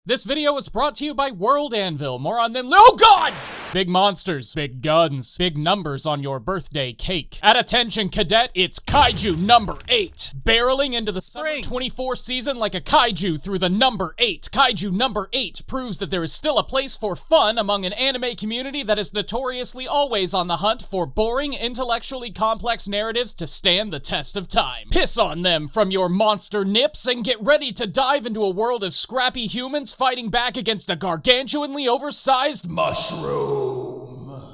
This video is brought to you by World Anvil. More on them. Oh God! Big monsters, big guns, big numbers on your birthday cake. At attention, cadet, it's Kaiju number 8. Barreling into the Summer 24 season like a kaiju through the number 8. Kaiju number 8 proves that there is still a place for fun among an anime community that is notoriously always on the hunt for boring, intellectually complex narratives to stand the test of time. Piss on them from your monster nips and get ready to dive into a world of scrappy humans fighting back against a gargantuanly oversized mushroom.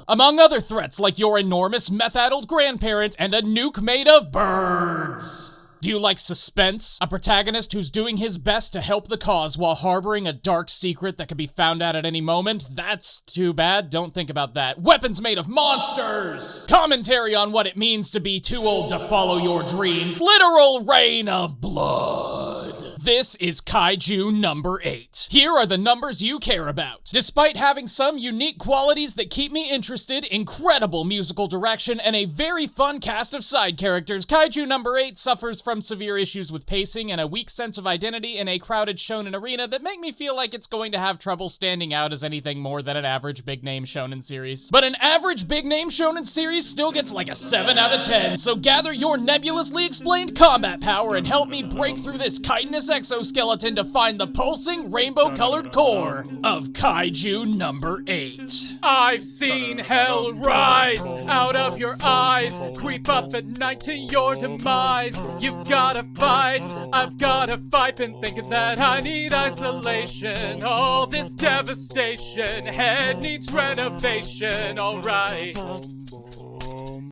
Among other threats like your enormous meth-addled grandparent and a nuke made of birds. Do you like suspense? A protagonist who's doing his best to help the cause while harboring a dark secret that could be found out at any moment? That's too bad. Don't think about that. Weapons made of monsters! Commentary on what it means to be too old to follow your dreams. Literal rain of blood. This is Kaiju number 8. Here are the numbers you care about. Despite having some unique qualities that keep me interested, incredible musical direction, and a very fun cast of side characters, Kaiju number 8 suffers from severe issues with pacing and a weak sense of identity in a crowded shonen arena that make me feel like it's going to have trouble standing out as anything more than an average big-name shonen series. But an average big-name shonen series still gets like a 7 out of 10, so gather your nebulously explained combat power and help me break through this chitinous exoskeleton to find the pulsing rainbow-colored core of Kaiju number 8. I've seen hell rise out of your eyes, creep up at night to your demise. You've gotta fight, I've gotta fight, been thinking that I need isolation. All this devastation, head needs renovation, alright.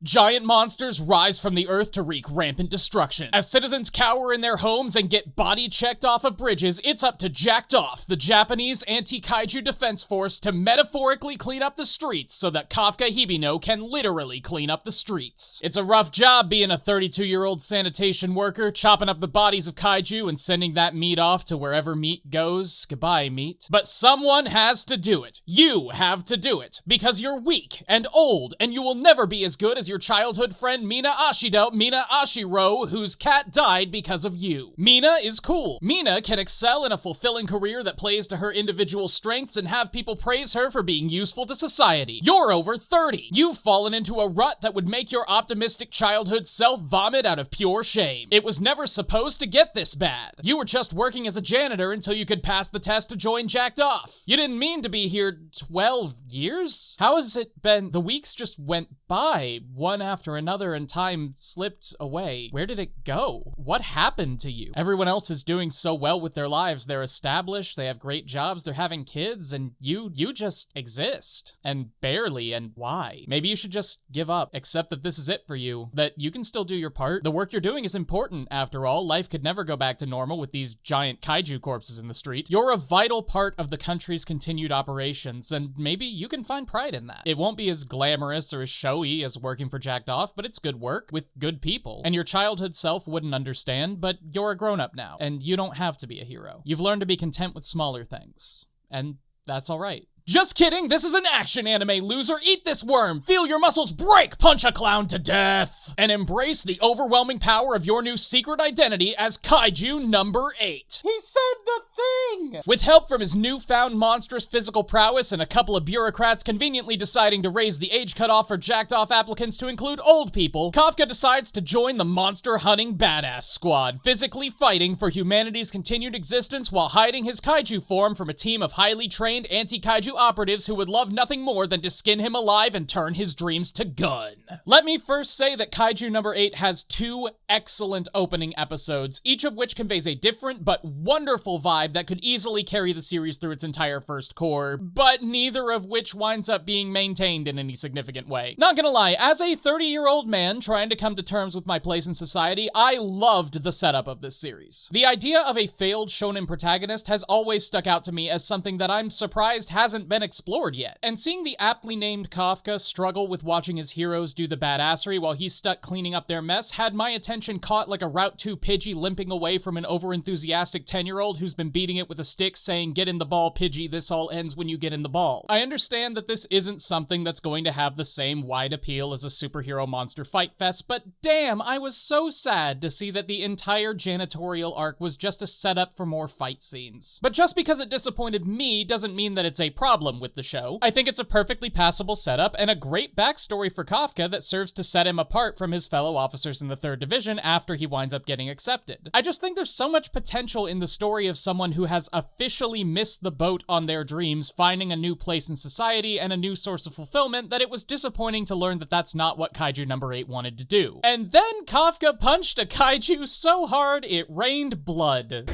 Giant monsters rise from the earth to wreak rampant destruction. As citizens cower in their homes and get body checked off of bridges, it's up to Jacked Off, the Japanese anti-kaiju defense force, to metaphorically clean up the streets so that Kafka No can literally clean up the streets. It's a rough job being a 32-year-old sanitation worker, chopping up the bodies of kaiju and sending that meat off to wherever meat goes. Goodbye, meat. But someone has to do it. You have to do it. Because you're weak and old, and you will never be as good as your childhood friend Mina Ashiro, whose cat died because of you. Mina is cool. Mina can excel in a fulfilling career that plays to her individual strengths and have people praise her for being useful to society. You're over 30. You've fallen into a rut that would make your optimistic childhood self vomit out of pure shame. It was never supposed to get this bad. You were just working as a janitor until you could pass the test to join Jacked Off. You didn't mean to be here 12 years? How has it been? The weeks just went by, one after another, and time slipped away. Where did it go? What happened to you? Everyone else is doing so well with their lives. They're established, they have great jobs, they're having kids, and you just exist. And barely, and why? Maybe you should just give up, accept that this is it for you, that you can still do your part. The work you're doing is important, after all. Life could never go back to normal with these giant kaiju corpses in the street. You're a vital part of the country's continued operations, and maybe you can find pride in that. It won't be as glamorous or as showy as working for Jacked Off, but it's good work with good people. And your childhood self wouldn't understand, but you're a grown-up now, and you don't have to be a hero. You've learned to be content with smaller things, and that's all right. Just kidding, this is an action anime, loser. Eat this worm, feel your muscles break, punch a clown to death, and embrace the overwhelming power of your new secret identity as Kaiju number 8. He said the thing! With help from his newfound monstrous physical prowess and a couple of bureaucrats conveniently deciding to raise the age cutoff for Jacked Off applicants to include old people, Kafka decides to join the monster-hunting badass squad, physically fighting for humanity's continued existence while hiding his kaiju form from a team of highly trained anti-kaiju operatives who would love nothing more than to skin him alive and turn his dreams to gun. Let me first say that Kaiju number 8 has 2 excellent opening episodes, each of which conveys a different but wonderful vibe that could easily carry the series through its entire first core, but neither of which winds up being maintained in any significant way. Not gonna lie, as a 30-year-old man trying to come to terms with my place in society, I loved the setup of this series. The idea of a failed shonen protagonist has always stuck out to me as something that I'm surprised hasn't hasn't been explored yet. And seeing the aptly named Kafka struggle with watching his heroes do the badassery while he's stuck cleaning up their mess had my attention caught like a Route 2 Pidgey limping away from an overenthusiastic 10-year-old who's been beating it with a stick saying, "Get in the ball, Pidgey, this all ends when you get in the ball." I understand that this isn't something that's going to have the same wide appeal as a superhero monster fight fest, but damn, I was so sad to see that the entire janitorial arc was just a setup for more fight scenes. But just because it disappointed me doesn't mean that it's a problem with the show. I think it's a perfectly passable setup and a great backstory for Kafka that serves to set him apart from his fellow officers in the 3rd Division after he winds up getting accepted. I just think there's so much potential in the story of someone who has officially missed the boat on their dreams, finding a new place in society and a new source of fulfillment, that it was disappointing to learn that that's not what Kaiju No. 8 wanted to do. And then Kafka punched a kaiju so hard it rained blood.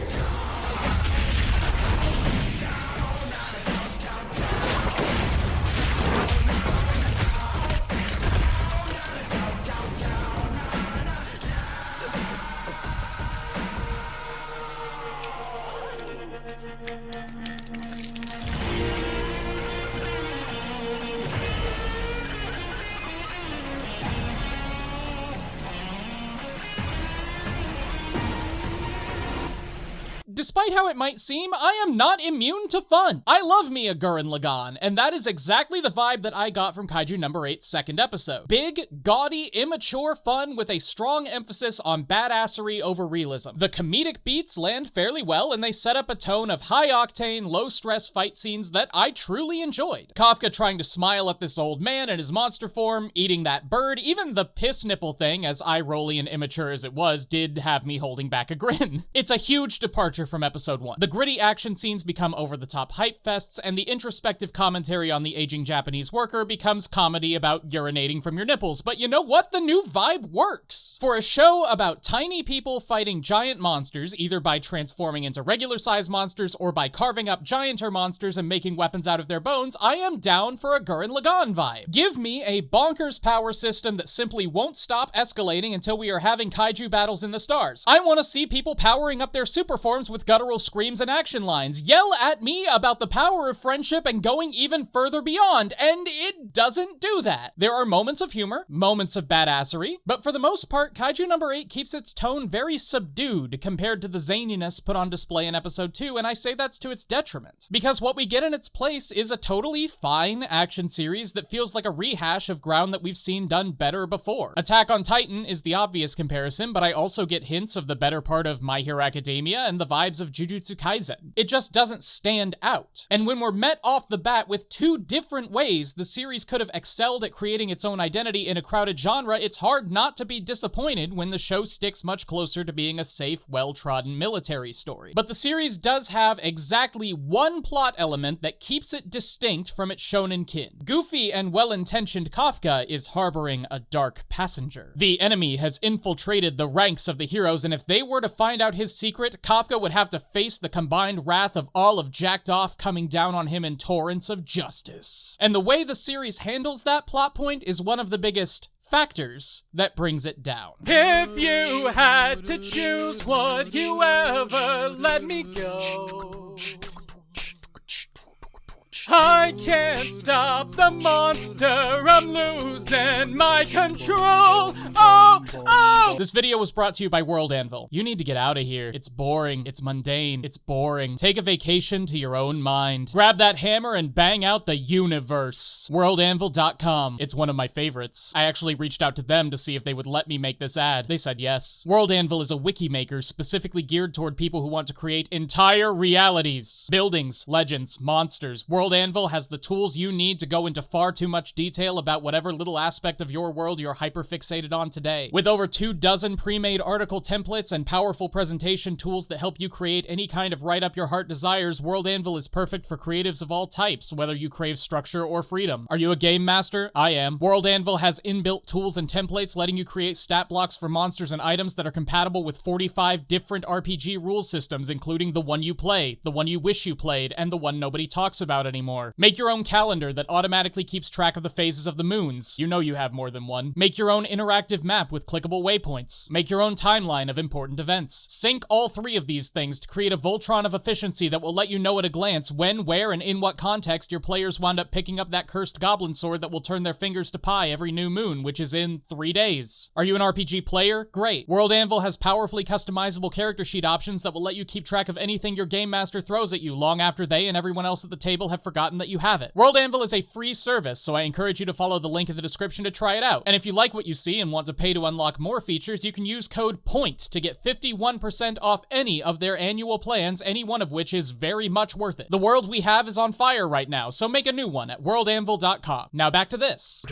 Despite how it might seem, I am not immune to fun. I love me a Gurren Lagann, and that is exactly the vibe that I got from Kaiju No. 8's 2nd episode. Big, gaudy, immature fun with a strong emphasis on badassery over realism. The comedic beats land fairly well, and they set up a tone of high-octane, low-stress fight scenes that I truly enjoyed. Kafka trying to smile at this old man in his monster form, eating that bird, even the piss nipple thing, as eye-rolly and immature as it was, did have me holding back a grin. It's a huge departure from episode 1. The gritty action scenes become over-the-top hype fests, and the introspective commentary on the aging Japanese worker becomes comedy about urinating from your nipples. But you know what? The new vibe works! For a show about tiny people fighting giant monsters, either by transforming into regular-sized monsters or by carving up gianter monsters and making weapons out of their bones, I am down for a Gurren Lagann vibe. Give me a bonkers power system that simply won't stop escalating until we are having kaiju battles in the stars. I want to see people powering up their super forms with guttural screams and action lines. Yell at me about the power of friendship and going even further beyond, and it doesn't do that. There are moments of humor, moments of badassery, but for the most part, Kaiju No. 8 keeps its tone very subdued compared to the zaniness put on display in episode 2, and I say that's to its detriment. Because what we get in its place is a totally fine action series that feels like a rehash of ground that we've seen done better before. Attack on Titan is the obvious comparison, but I also get hints of the better part of My Hero Academia and the vibes of Jujutsu Kaisen. It just doesn't stand out. And when we're met off the bat with two different ways the series could have excelled at creating its own identity in a crowded genre, it's hard not to be disappointed when the show sticks much closer to being a safe, well-trodden military story. But the series does have exactly one plot element that keeps it distinct from its shonen kin. Goofy and well-intentioned Kafka is harboring a dark passenger. The enemy has infiltrated the ranks of the heroes, and if they were to find out his secret, Kafka would have to face the combined wrath of all of Jacked Off coming down on him in torrents of justice. And the way the series handles that plot point is one of the biggest factors that brings it down. If you had to choose, would you ever let me go? I can't stop the monster, I'm losing my control. Oh! This video was brought to you by World Anvil. You need to get out of here. It's boring, it's mundane, it's boring. Take a vacation to your own mind. Grab that hammer and bang out the universe. WorldAnvil.com. It's one of my favorites. I actually reached out to them to see if they would let me make this ad. They said yes. World Anvil is a wiki maker specifically geared toward people who want to create entire realities. Buildings, legends, monsters. World Anvil has the tools you need to go into far too much detail about whatever little aspect of your world you're hyperfixated on today. With over 24 pre-made article templates and powerful presentation tools that help you create any kind of right-up-your-heart desires, World Anvil is perfect for creatives of all types, whether you crave structure or freedom. Are you a game master? I am. World Anvil has inbuilt tools and templates letting you create stat blocks for monsters and items that are compatible with 45 different RPG rule systems, including the one you play, the one you wish you played, and the one nobody talks about anymore. Make Make your own calendar that automatically keeps track of the phases of the moons. You know you have more than one. Make your own interactive map with clickable waypoints. Make your own timeline of important events. Sync all three of these things to create a Voltron of efficiency that will let you know at a glance when, where, and in what context your players wound up picking up that cursed goblin sword that will turn their fingers to pie every new moon, which is in 3 days. Are you an RPG player? Great. World Anvil has powerfully customizable character sheet options that will let you keep track of anything your game master throws at you long after they and everyone else at the table have forgotten that you have it. World Anvil is a free service, so I encourage you to follow the link in the description to try it out. And if you like what you see and want to pay to unlock more features, you can use code POINT to get 51% off any of their annual plans, any one of which is very much worth it. The world we have is on fire right now, so make a new one at worldanvil.com. Now back to this.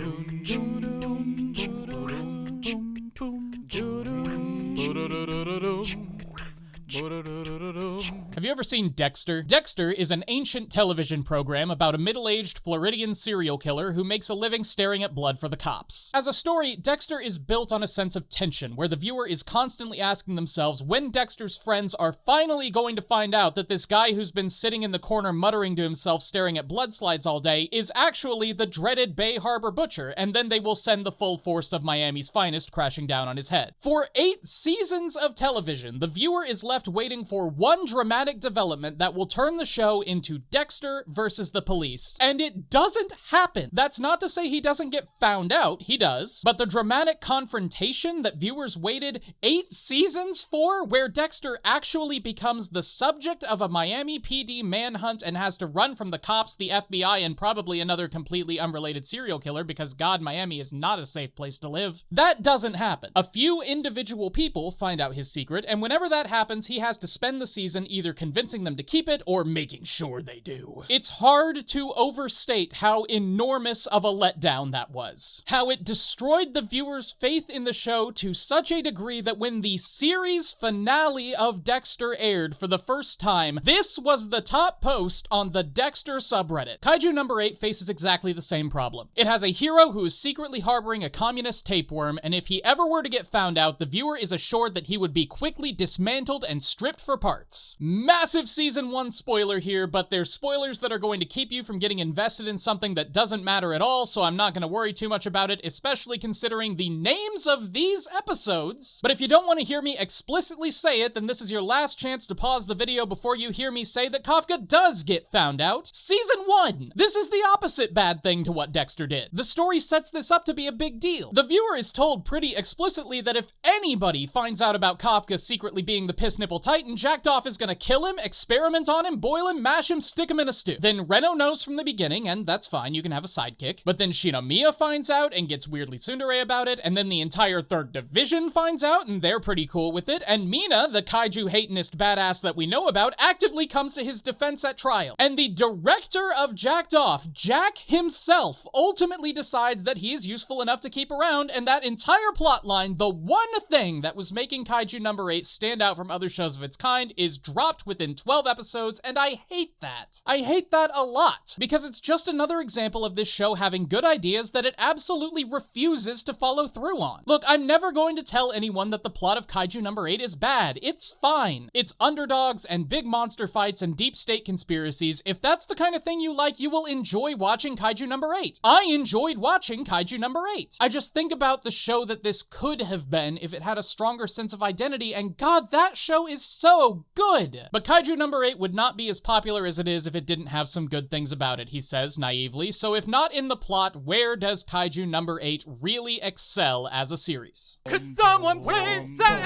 Have you ever seen Dexter? Dexter is an ancient television program about a middle-aged Floridian serial killer who makes a living staring at blood for the cops. As a story, Dexter is built on a sense of tension, where the viewer is constantly asking themselves when Dexter's friends are finally going to find out that this guy who's been sitting in the corner muttering to himself staring at blood slides all day is actually the dreaded Bay Harbor Butcher, and then they will send the full force of Miami's finest crashing down on his head. For 8 seasons of television, the viewer is left waiting for one dramatic development that will turn the show into Dexter versus the police. And it doesn't happen. That's not to say he doesn't get found out, he does, but the dramatic confrontation that viewers waited 8 seasons for, where Dexter actually becomes the subject of a Miami PD manhunt and has to run from the cops, the FBI, and probably another completely unrelated serial killer, because God, Miami is not a safe place to live. That doesn't happen. A few individual people find out his secret, and whenever that happens, he has to spend the season either convincing them to keep it or making sure they do. It's hard to overstate how enormous of a letdown that was. How it destroyed the viewer's faith in the show to such a degree that when the series finale of Dexter aired for the first time, this was the top post on the Dexter subreddit. Kaiju No. 8 faces exactly the same problem. It has a hero who is secretly harboring a communist tapeworm, and if he ever were to get found out, the viewer is assured that he would be quickly dismantled and stripped for parts. Massive season 1 spoiler here, but they're spoilers that are going to keep you from getting invested in something that doesn't matter at all, so I'm not going to worry too much about it, especially considering the names of these episodes. But if you don't want to hear me explicitly say it, then this is your last chance to pause the video before you hear me say that Kafka does get found out. Season 1! This is the opposite bad thing to what Dexter did. The story sets this up to be a big deal. The viewer is told pretty explicitly that if anybody finds out about Kafka secretly being the piss nipple titan, Jacked-Off is gonna kill him, experiment on him, boil him, mash him, stick him in a stew. Then Reno knows from the beginning, and that's fine, you can have a sidekick. But then Shinomiya finds out and gets weirdly tsundere about it, and then the entire 3rd Division finds out, and they're pretty cool with it, and Mina, the kaiju hatinist badass that we know about, actively comes to his defense at trial. And the director of Jacked-Off, Jack himself, ultimately decides that he is useful enough to keep around, and that entire plotline, the one thing that was making Kaiju No. 8 stand out from other shows of its kind, is dropped within 12 episodes, and I hate that. I hate that a lot, because it's just another example of this show having good ideas that it absolutely refuses to follow through on. Look, I'm never going to tell anyone that the plot of Kaiju No. 8 is bad. It's fine. It's underdogs and big monster fights and deep state conspiracies. If that's the kind of thing you like, you will enjoy watching Kaiju No. 8. I enjoyed watching Kaiju No. 8. I just think about the show that this could have been if it had a stronger sense of identity, and God, that show is so good. But Kaiju No. 8 would not be as popular as it is if it didn't have some good things about it, he says naively. So if not in the plot, where does Kaiju No. 8 really excel as a series? Could someone please save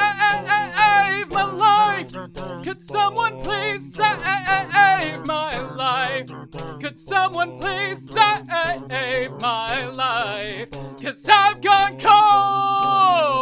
my life? Could someone please save my life? Could someone please save my life? 'Cause I've gone cold.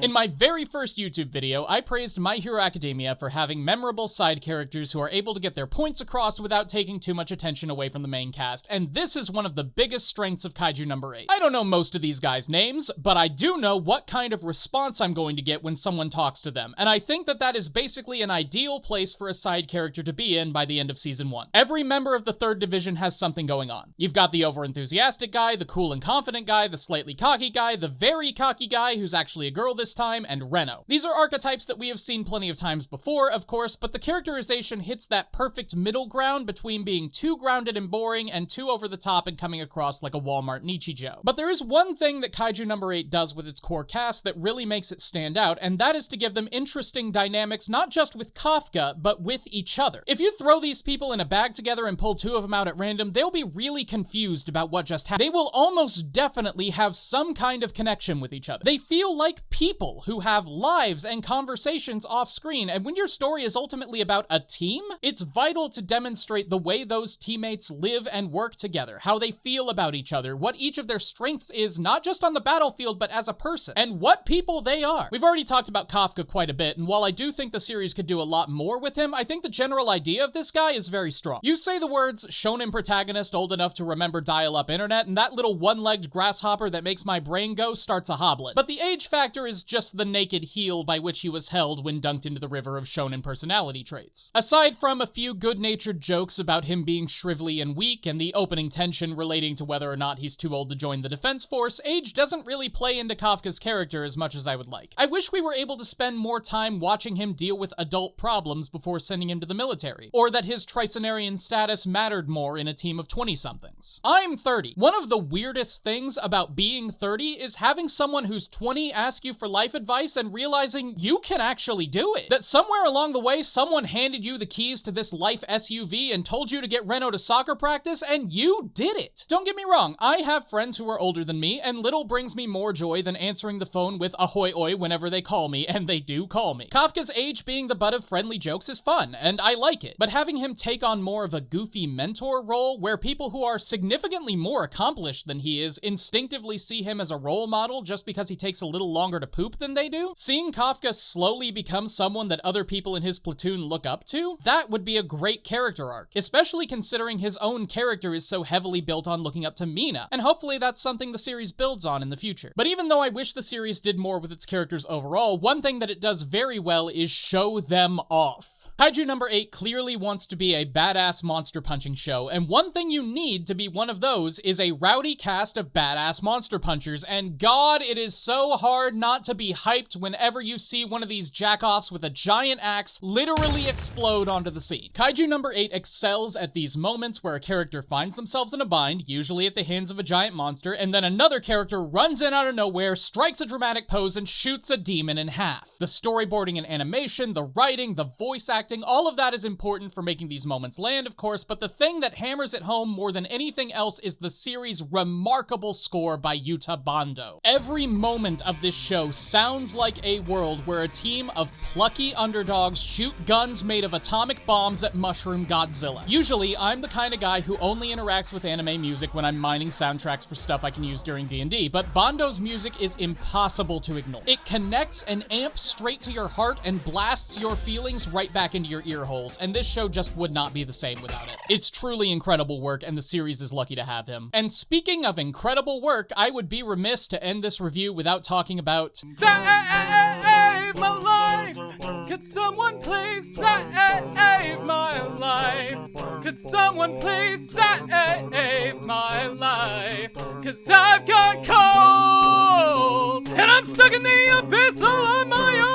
In my very first YouTube video, I praised My Hero Academia for having memorable side characters who are able to get their points across without taking too much attention away from the main cast, and this is one of the biggest strengths of Kaiju No. 8. I don't know most of these guys' names, but I do know what kind of response I'm going to get when someone talks to them, and I think that that is basically an ideal place for a side character to be in by the end of Season 1. Every member of the 3rd Division has something going on. You've got the overenthusiastic guy, the cool and confident guy, the slightly cocky guy, the very cocky guy who's actually a girl this Time, and Reno. These are archetypes that we have seen plenty of times before, of course, but the characterization hits that perfect middle ground between being too grounded and boring and too over the top and coming across like a Walmart Nichijou. But there is one thing that Kaiju No. 8 does with its core cast that really makes it stand out, and that is to give them interesting dynamics not just with Kafka, but with each other. If you throw these people in a bag together and pull two of them out at random, they'll be really confused about what just happened. They will almost definitely have some kind of connection with each other. They feel like people who have lives and conversations off screen, and when your story is ultimately about a team, it's vital to demonstrate the way those teammates live and work together, how they feel about each other, what each of their strengths is, not just on the battlefield, but as a person, and what people they are. We've already talked about Kafka quite a bit, and while I do think the series could do a lot more with him, I think the general idea of this guy is very strong. You say the words shonen protagonist old enough to remember dial-up internet, and that little one-legged grasshopper that makes my brain go starts a hobbling. But the age factor is just the naked heel by which he was held when dunked into the river of shonen personality traits. Aside from a few good-natured jokes about him being shrivelly and weak, and the opening tension relating to whether or not he's too old to join the defense force, age doesn't really play into Kafka's character as much as I would like. I wish we were able to spend more time watching him deal with adult problems before sending him to the military, or that his tricenarian status mattered more in a team of 20-somethings. I'm 30. One of the weirdest things about being 30 is having someone who's 20 ask you for life advice and realizing you can actually do it. That somewhere along the way, someone handed you the keys to this life SUV and told you to get Reno to soccer practice, and you did it. Don't get me wrong, I have friends who are older than me, and little brings me more joy than answering the phone with ahoy oi whenever they call me, and they do call me. Kafka's age being the butt of friendly jokes is fun, and I like it, but having him take on more of a goofy mentor role where people who are significantly more accomplished than he is instinctively see him as a role model just because he takes a little longer to poop than they do, seeing Kafka slowly become someone that other people in his platoon look up to, that would be a great character arc, especially considering his own character is so heavily built on looking up to Mina, and hopefully that's something the series builds on in the future. But even though I wish the series did more with its characters overall, one thing that it does very well is show them off. Kaiju No. 8 clearly wants to be a badass monster punching show, and one thing you need to be one of those is a rowdy cast of badass monster punchers, and God, it is so hard not to be hyped whenever you see one of these jackoffs with a giant axe literally explode onto the scene. Kaiju No. 8 excels at these moments where a character finds themselves in a bind, usually at the hands of a giant monster, and then another character runs in out of nowhere, strikes a dramatic pose, and shoots a demon in half. The storyboarding and animation, the writing, the voice acting, all of that is important for making these moments land, of course, but the thing that hammers it home more than anything else is the series' remarkable score by Yuta Bando. Every moment of this show sounds like a world where a team of plucky underdogs shoot guns made of atomic bombs at Mushroom Godzilla. Usually, I'm the kind of guy who only interacts with anime music when I'm mining soundtracks for stuff I can use during D&D, but Bando's music is impossible to ignore. It connects and amps straight to your heart and blasts your feelings right back into your ear holes, and this show just would not be the same without it. It's truly incredible work, and the series is lucky to have him. And speaking of incredible work, I would be remiss to end this review without talking about Save my life! Could someone please save my life? Could someone please save my life? 'Cause I've gone cold, and I'm stuck in the abyss all on my own.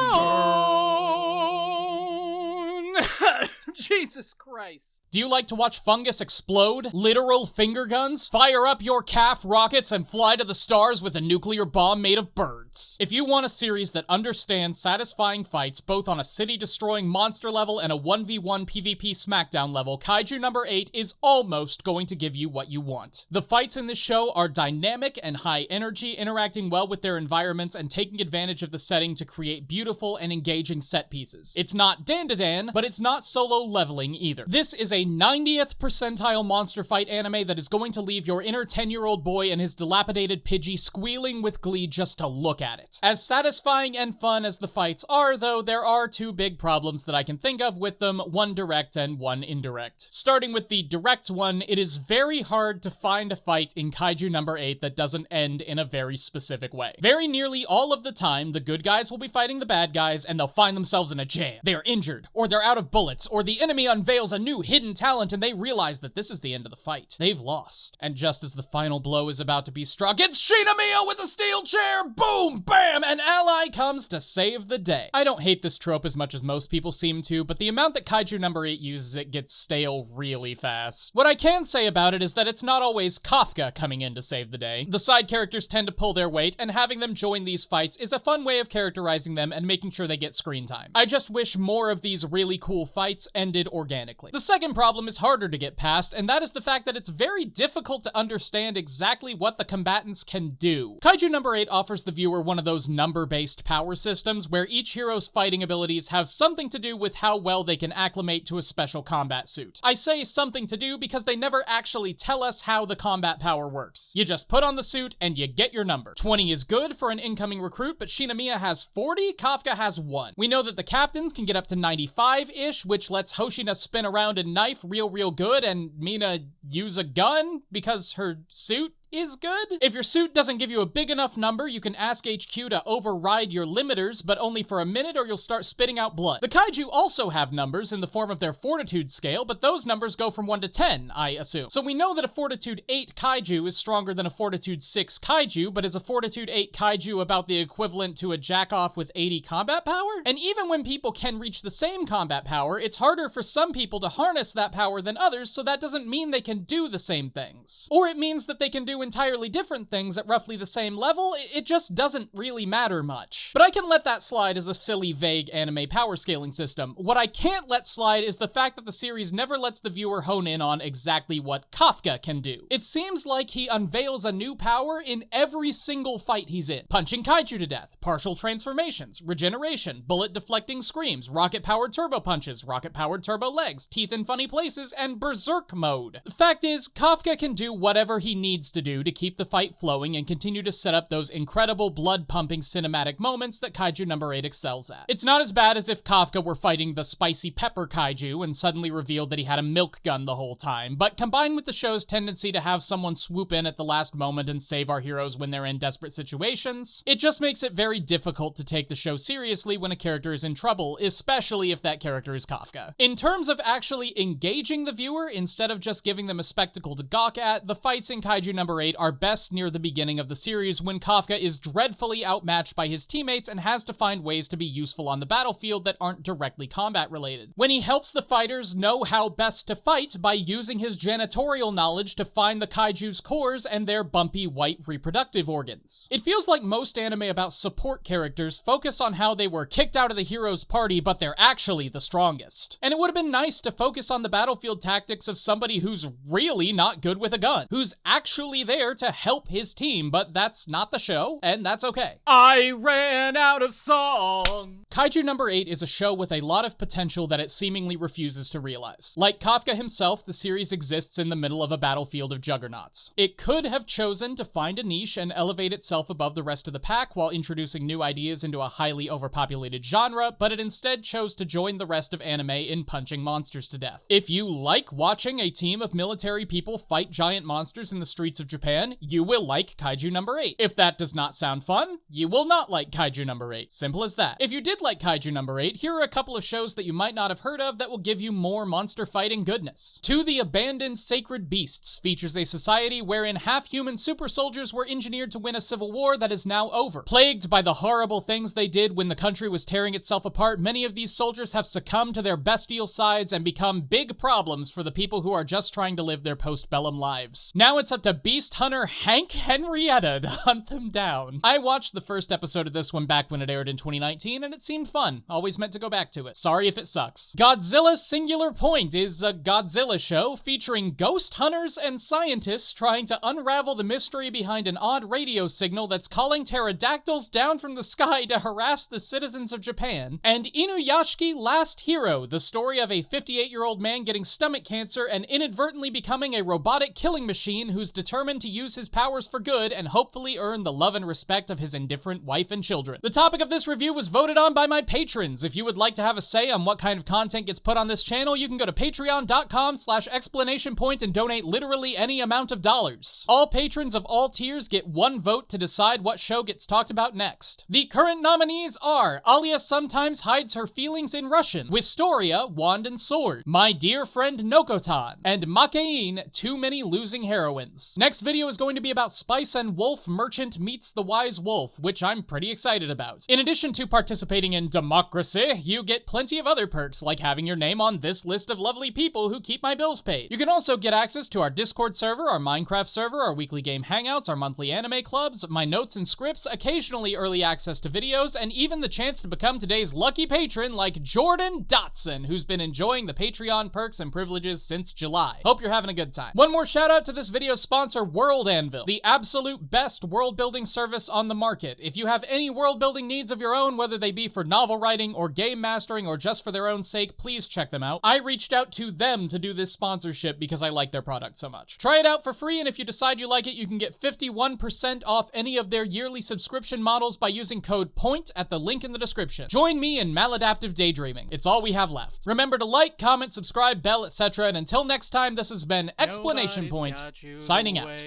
Jesus Christ. Do you like to watch fungus explode? Literal finger guns? Fire up your calf rockets and fly to the stars with a nuclear bomb made of birds. If you want a series that understands satisfying fights both on a city-destroying monster level and a 1v1 PvP smackdown level, Kaiju No. 8 is almost going to give you what you want. The fights in this show are dynamic and high energy, interacting well with their environments and taking advantage of the setting to create beautiful and engaging set pieces. It's not Dan-to-Dan, but it's not solo leveling either. This is a 90th percentile monster fight anime that is going to leave your inner 10-year-old boy and his dilapidated Pidgey squealing with glee just to look at it. As satisfying and fun as the fights are, though, there are two big problems that I can think of with them, one direct and one indirect. Starting with the direct one, it is very hard to find a fight in Kaiju No. 8 that doesn't end in a very specific way. Very nearly all of the time, the good guys will be fighting the bad guys and they'll find themselves in a jam. They are injured, or they're out of bullets, or the enemy unveils a new hidden talent and they realize that this is the end of the fight. They've lost. And just as the final blow is about to be struck, it's Shinamiya with a steel chair! Boom! Bam! An ally comes to save the day. I don't hate this trope as much as most people seem to, but the amount that Kaiju No. 8 uses it gets stale really fast. What I can say about it is that it's not always Kafka coming in to save the day. The side characters tend to pull their weight, and having them join these fights is a fun way of characterizing them and making sure they get screen time. I just wish more of these really cool fights ended organically. The second problem is harder to get past, and that is the fact that it's very difficult to understand exactly what the combatants can do. Kaiju No. 8 offers the viewer one of those number-based power systems where each hero's fighting abilities have something to do with how well they can acclimate to a special combat suit. I say something to do because they never actually tell us how the combat power works. You just put on the suit and you get your number. 20 is good for an incoming recruit, but Shinamiya has 40, Kafka has 1. We know that the captains can get up to 95-ish, which lets Hoshina spin around and knife real good, and Mina use a gun because her suit is good. If your suit doesn't give you a big enough number, you can ask HQ to override your limiters, but only for a minute or you'll start spitting out blood. The kaiju also have numbers in the form of their fortitude scale, but those numbers go from 1 to 10, I assume. So we know that a fortitude 8 kaiju is stronger than a fortitude 6 kaiju, but is a fortitude 8 kaiju about the equivalent to a jack-off with 80 combat power? And even when people can reach the same combat power, it's harder for some people to harness that power than others, so that doesn't mean they can do the same things. Or it means that they can do entirely different things at roughly the same level. It just doesn't really matter much. But I can let that slide as a silly, vague anime power scaling system. What I can't let slide is the fact that the series never lets the viewer hone in on exactly what Kafka can do. It seems like he unveils a new power in every single fight he's in. Punching kaiju to death, partial transformations, regeneration, bullet deflecting screams, rocket-powered turbo punches, rocket-powered turbo legs, teeth in funny places, and berserk mode. The fact is, Kafka can do whatever he needs to do to keep the fight flowing and continue to set up those incredible blood-pumping cinematic moments that Kaiju No. 8 excels at. It's not as bad as if Kafka were fighting the spicy pepper kaiju and suddenly revealed that he had a milk gun the whole time, but combined with the show's tendency to have someone swoop in at the last moment and save our heroes when they're in desperate situations, it just makes it very difficult to take the show seriously when a character is in trouble, especially if that character is Kafka. In terms of actually engaging the viewer, instead of just giving them a spectacle to gawk at, the fights in Kaiju No. 8 are best near the beginning of the series when Kafka is dreadfully outmatched by his teammates and has to find ways to be useful on the battlefield that aren't directly combat related. When he helps the fighters know how best to fight by using his janitorial knowledge to find the kaiju's cores and their bumpy white reproductive organs. It feels like most anime about support characters focus on how they were kicked out of the hero's party but they're actually the strongest. And it would have been nice to focus on the battlefield tactics of somebody who's really not good with a gun, who's actually there to help his team, but that's not the show, and that's okay. I ran out of song. Kaiju No. 8 is a show with a lot of potential that it seemingly refuses to realize. Like Kafka himself, the series exists in the middle of a battlefield of juggernauts. It could have chosen to find a niche and elevate itself above the rest of the pack while introducing new ideas into a highly overpopulated genre, but it instead chose to join the rest of anime in punching monsters to death. If you like watching a team of military people fight giant monsters in the streets of Japan, you will like Kaiju No. 8. If that does not sound fun, you will not like Kaiju No. 8. Simple as that. If you did like Kaiju No. 8, here are a couple of shows that you might not have heard of that will give you more monster fighting goodness. To the Abandoned Sacred Beasts features a society wherein half-human super soldiers were engineered to win a civil war that is now over. Plagued by the horrible things they did when the country was tearing itself apart, many of these soldiers have succumbed to their bestial sides and become big problems for the people who are just trying to live their post-bellum lives. Now it's up to beast hunter Hank Henrietta to hunt them down. I watched the first episode of this one back when it aired in 2019, and it seemed fun. Always meant to go back to it. Sorry if it sucks. Godzilla Singular Point is a Godzilla show featuring ghost hunters and scientists trying to unravel the mystery behind an odd radio signal that's calling pterodactyls down from the sky to harass the citizens of Japan, and Inuyashiki Last Hero, the story of a 58-year-old man getting stomach cancer and inadvertently becoming a robotic killing machine who's determined him to use his powers for good and hopefully earn the love and respect of his indifferent wife and children. The topic of this review was voted on by my patrons. If you would like to have a say on what kind of content gets put on this channel, you can go to patreon.com/exclamationpoint and donate literally any amount of dollars. All patrons of all tiers get one vote to decide what show gets talked about next. The current nominees are Alia Sometimes Hides Her Feelings in Russian, Wistoria, Wand and Sword, My Dear Friend Nokotan, and Makein, Too Many Losing Heroines. Next video is going to be about Spice and Wolf Merchant Meets the Wise Wolf, which I'm pretty excited about. In addition to participating in democracy, you get plenty of other perks, like having your name on this list of lovely people who keep my bills paid. You can also get access to our Discord server, our Minecraft server, our weekly game hangouts, our monthly anime clubs, my notes and scripts, occasionally early access to videos, and even the chance to become today's lucky patron like Jordan Dotson, who's been enjoying the Patreon perks and privileges since July. Hope you're having a good time. One more shout out to this video's sponsor, World Anvil, the absolute best world building service on the market. If you have any world building needs of your own, whether they be for novel writing or game mastering or just for their own sake, please check them out. I reached out to them to do this sponsorship because I like their product so much. Try it out for free, and if you decide you like it, you can get 51% off any of their yearly subscription models by using code POINT at the link in the description. Join me in maladaptive daydreaming. It's all we have left. Remember to like, comment, subscribe, bell, etc. And until next time, this has been Explanation Point, signing out.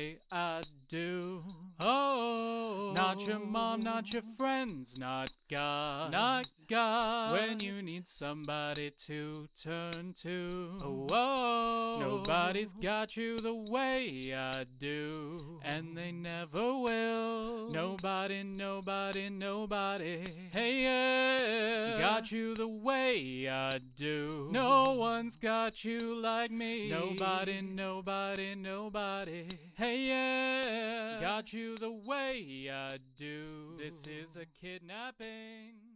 Oh, not your mom, not your friends, not God, not God. When you need somebody to turn to, oh, nobody's got you the way I do, and they never will. Nobody, nobody, nobody, hey, yeah, got you the way I do. No one's got you like me. Nobody, nobody, nobody, hey, yeah, got you the way I do. This is a kidnapping.